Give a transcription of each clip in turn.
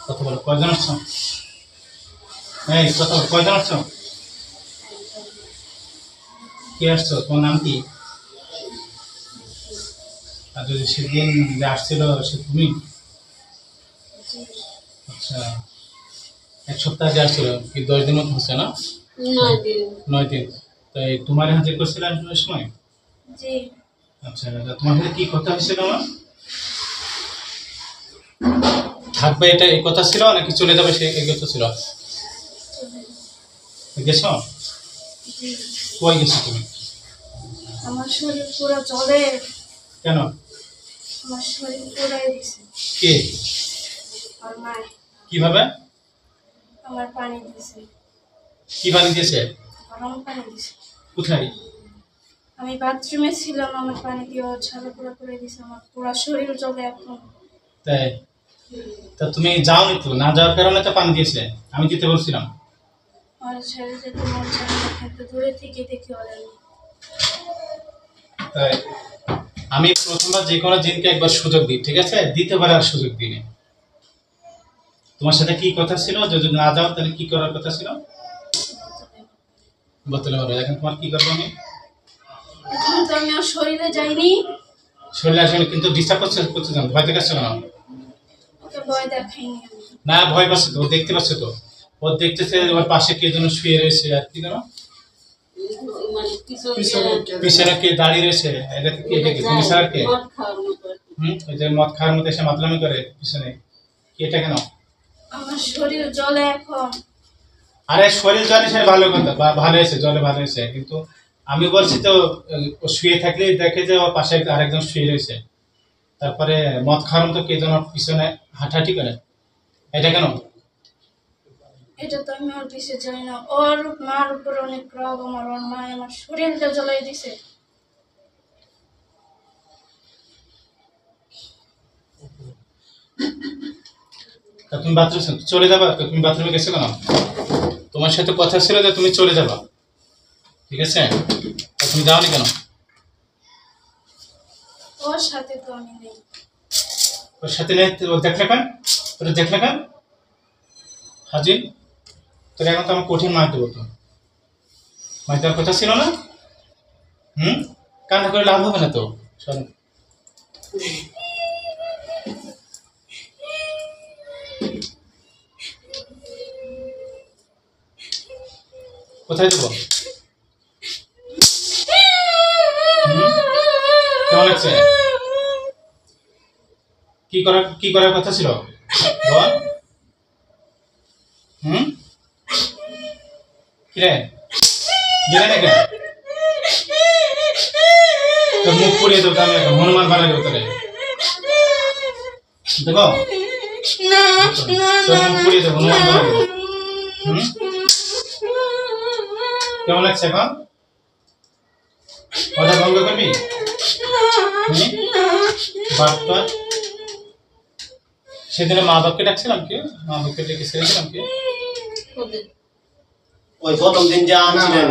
কত বড় কয়জন আসছো? এই কত কয়জন আসছো? কে আসছো? তোমার নাম কি? আর যদি সেদিন যে আসছিল সে তুমি? আচ্ছা, এক সপ্তাহ আগে আসছিল কি 10 দিন মতো হচ্ছে না? 9 দিন। তাই তোমার হাতে করছিলাম ওই সময়? জি। আচ্ছা, তোমার সাথে কি কথা হয়েছিল আমার? থাকবে এটা এই কথা ছিল নাকি চলে যাবে সে এই কথা ছিল? গেছো? কই গেছো তুমি? আমার শরীর পুরো জ্বলে। কেন? আমার শরীর পুরাই দিছে। কে? আমার মা। কিভাবে? আমার পানি দিছে। কি পানি দিয়েছে? গরম পানি দিছে। কোথায়? আমি বাথরুমে ছিলাম, আমার পানি দিয়ে ছালা পুরো করে দিছে, আমার পুরো শরীর জ্বলে এখন। তাই? তা তুমি যাওনি তো, না যাওয়ার কারণে তো পানি দিয়েছে। আমি যেতে বলছিলাম। আমার ছেড়ে যেতে মন চায় না, কিন্তু দূরে থেকে দেখে ওরেনি। তাই আমি প্রথমবার যে কোনো জিনকে একবার সুযোগ দিই, ঠিক আছে? দ্বিতীয়বার আর সুযোগ দিই। তোমার সাথে কি কথা ছিল? যদি না যাও তাহলে কি করার কথা ছিল? বোতলে মারো। এখন তোমার কি করবো আমি? এখন তো আমি আর শরীরে যাইনি। শরীরে আসলে কিন্তু ডিস্টার্ব করছে জানো, ভয় দেখাচ্ছ কেন? ওকে ভয় দেখাইনি আমি। না, ভয় পাচ্ছে তো, ও দেখতে পাচ্ছে তো, ও দেখতেছে ওর পাশে কে যেন শুয়ে রয়েছে, আর কি যেন পিছনে কে দাঁড়িয়ে রয়েছে। এটা কে? দেখে তুমি স্যার কে? ওই যে মদ খাওয়ার মধ্যে এসে মাতলামি করে পিছনে, কি এটা কেন? আমার শরীর জ্বলে এখন। আরে শরীর জলে সে ভালো কথা, ভালো হয়েছে, জলে ভালো হয়েছে, কিন্তু আমি বলছি তো ও শুয়ে থাকলে দেখে যে ওর পাশে আরেকজন শুয়ে রয়েছে, তারপরে মদ খাওয়ার মতো কে যেন পিছনে হাঁটাহাঁটি করে, এটা কেন? এটা তো আমি ওর পিছিয়ে যাই না। ওর মার উপর অনেক রাগ আমার, ওর মা আমার শরীরটা জ্বলাই দিছে। তা তুমি বাথরুম চলে যাবা তো? তুমি বাথরুমে গেছো কেন? তোমার সাথে কথা ছিল যে তুমি চলে যাবা, ঠিক আছে? তা তুমি যাওনি কেন? ওর সাথে তো আমি নেই। ওর সাথে নেই? ও দেখলে কেন? তোর দেখলে কেন হাজির? তোর এখন তো আমার কঠিন মার দেবো, তো মার দেওয়ার কথা ছিল না? কান্না করে লাভ হবে না তো। শোনো, কোথায় দেবো? কেমন লাগছে? কি করার কথা ছিল বল? কিরে দিলে না কেন? তোর মুখ পুড়িয়ে দেবো আমি, এখন হনুমান বানাই দেবো তোরে, দেখো তোর মুখ পুড়িয়ে দেবো, হনুমান বানাই দেবো। কেমন লাগছে এখন? কথা বন্ধ করবি? বাপটা সেদিনে মা বাপকে ডাকছিলাম, কি মা বাপকে ডেকে ছেড়েছিলাম কি? ওই প্রথম দিন যা আনছিলেন,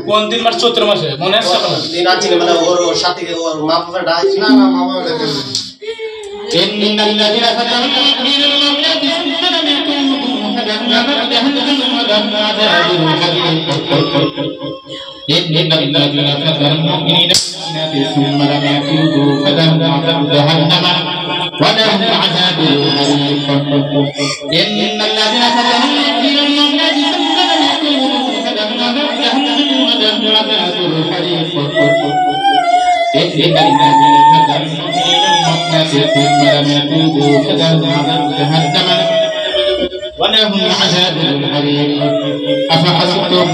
কোন দিন? মাস চৈত্র মাসে, মনে আছে না? দিন আনছিলেন মানে ওর সাথে ওর মা বাবা ডাকছে না, মা বাবা ডাকে إن الذين كفروا المؤمنين ثم لم يتوبوا فلهم عذاب جهنم ولهم عذاب الحريق. إن الذين كفروا المؤمنين ثم لم يتوبوا فلهم عذاب جهنم ولهم عذاب الحريق. إن الذين كفروا المؤمنين ثم لم يتوبوا فلهم عذاب جهنم ولهم عذاب الحريق. أفحسبتم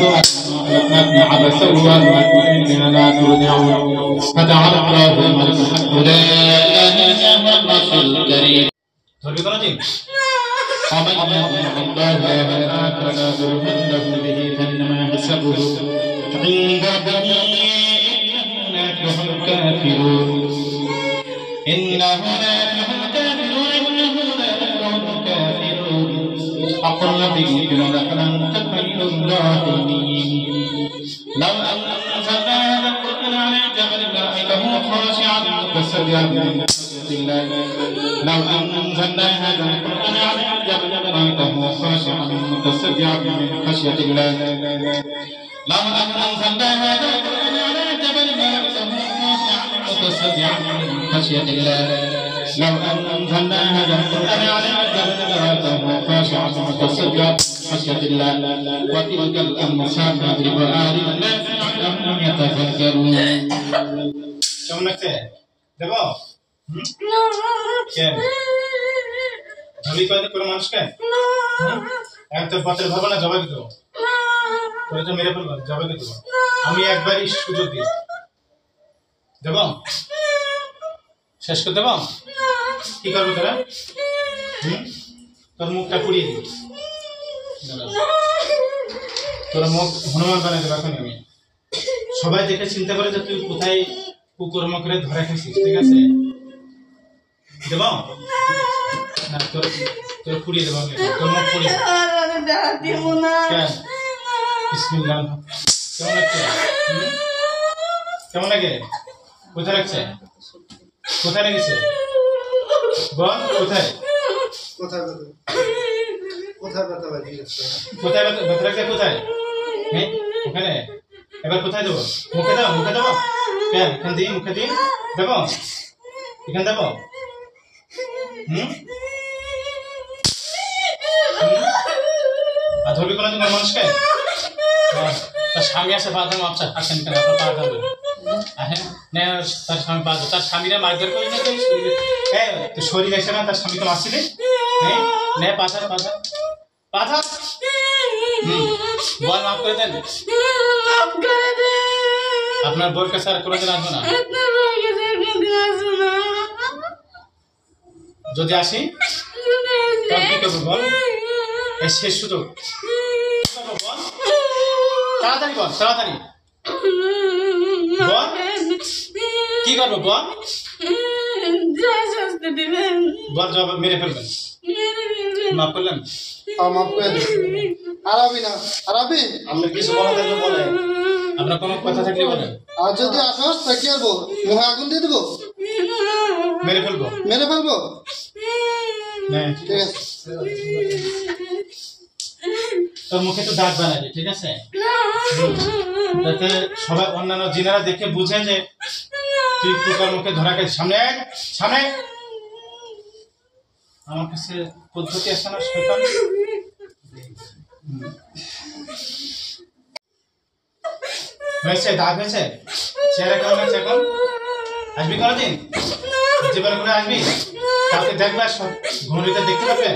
أنكم عبثا وأنكم لا ترجعون فتعالى الله الملك الحق لا إله إلا هو الرسول الكريم. ومن يطع الله فلا برهان له به فإنما يحسبه عند ربه إنه لا يفلح الكافرون. إنه لا يفلح الكافرون. إنه لا يفلح الكافرون. أقر به ولحنا خير الظالمين. لو أنزلنا هذا القرآن على جبل لرأيته خاشعا متصدعا من خشية الله لو أنزلنا هذا القرآن على جبل لرأيته خاشعا متصدعا من خشية الله لو أنزلنا هذا القرآن على جبل لرأيته خاشعا متصدعا من خشية الله لو أنزلنا هذا القرآن على جبل لرأيته خاشعا متصدعا من خشية الله وتلك الأمثال نضربها للناس لعلهم يتفكرون কেমন লাগছে দেখো কে ধরি কয়দিন করে মানুষকে একদম পথের ভাবো না জবাই দিতে তোরা তো মেরে ফেলবো জবাই দিতে আমি একবারই সুযোগ দিই দেব শেষ করে দেব কি করবো তোরা তোর মুখটা পুড়িয়ে দিবি তোরা মুখ হনুমান বানাই দেবো এখন আমি সবাই দেখে চিন্তা করে যে তুই কোথায় কুকর্ম করে ধরে খাইছিস ঠিক আছে দেব না তোর তোর পুড়িয়ে দেবো তোর মুখ পুড়িয়ে বিসমিল্লাহ কেমন লাগছে কেমন লাগে কোথায় লাগছে কোথায় লেগেছে বল কোথায় কোথায় ব্যথা লাগিয়েছে? কোথায় ব্যথা লাগছে কোথায় হ্যাঁ ওখানে এবার কোথায় দেবো মুখে দেবো কেন এখান দিই মুখে দিই দেবো এখানে দেবো আর ধরবি কোনো তোমার মানুষকে তার স্বামী আসে পা ধরো আচ্ছা আসেন কেন আপনার পা ধরবে আসেন না তার স্বামী পা তার স্বামীরা মারধর করে না হ্যাঁ তো শরীর এসে না তার স্বামী তো মারছিলি হ্যাঁ নে পাথর বল মাফ করে দেন আপনার বোর কাছে আর কোনোদিন আসবো না যদি আসি তখন কি করবো বল এই শেষ সুযোগ বল তাড়াতাড়ি বল তাড়াতাড়ি বল কি করবো বল বল জবাব মেরে ফেলবেন মাফ করলেন মাফ করে আরবি না আরবি আপনি কিছু বলা থাকলে বলেন আপনার কোনো কথা থাকলে বলেন আর যদি আসস তা কি করবো মুখে আগুন দিয়ে দেবো মেরে ফেলবো হ্যাঁ ঠিক আছে তোর মুখে তো দাঁত বানাবি ঠিক আছে যাতে সবাই অন্যান্য জিনারা দেখে বুঝে যে তুই কুকার মুখে ধরা খাই সামনে আমার কাছে পদ্ধতি আছে না শয়তান হয়েছে দাগ হয়েছে চেহারা কেমন আছে এখন আসবি কোনোদিন জীবনে করে আসবি কাউকে দেখবে আর ঘুমরিতে দেখতে পাবে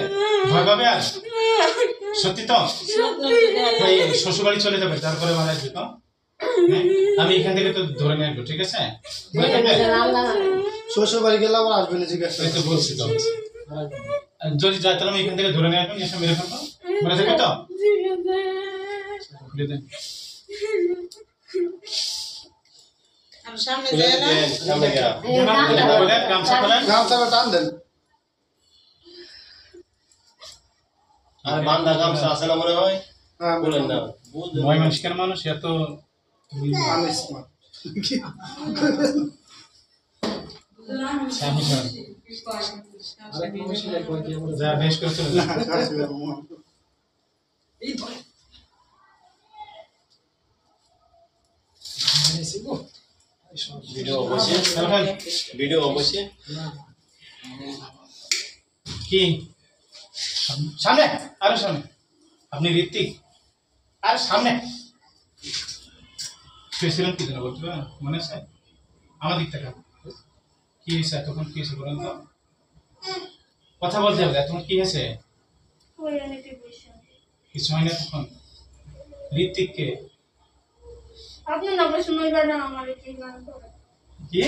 ভয় পাবে আর সত্যি তো ওই শ্বশুর বাড়ি চলে যাবে তারপরে ভালো আসবি তো আমি এখান থেকে তো ধরে নিয়ে আসবো ঠিক আছে শ্বশুর বাড়ি গেলে আবার আসবে না জিজ্ঞাসা এই তো বলছি তো যদি যাই তাহলে আমি এখান থেকে ধরে নিয়ে আসবো এসে মেরে ফেলবো মনে থাকবে তো টান দেন আর বান্দা গামছা আছে না মনে হয় হ্যাঁ বলেন না ময়মনসিংহের মানুষ এত যা বেশ করে চলে যা। ভিডিও অবশ্যই কি সামনে আরো সামনে আপনি ঋত্বিক আর সামনে শুয়েছিলেন কি জন্য বলতে পারেন মনে আছে আমার দিক থেকে কি হয়েছে তখন কি হয়েছে বলেন তো কথা বলতে হবে তোমার কি হয়েছে কিছু হয় না তখন ঋত্বিককে আপনি না বসে নইবার না আমার কি গান করে কি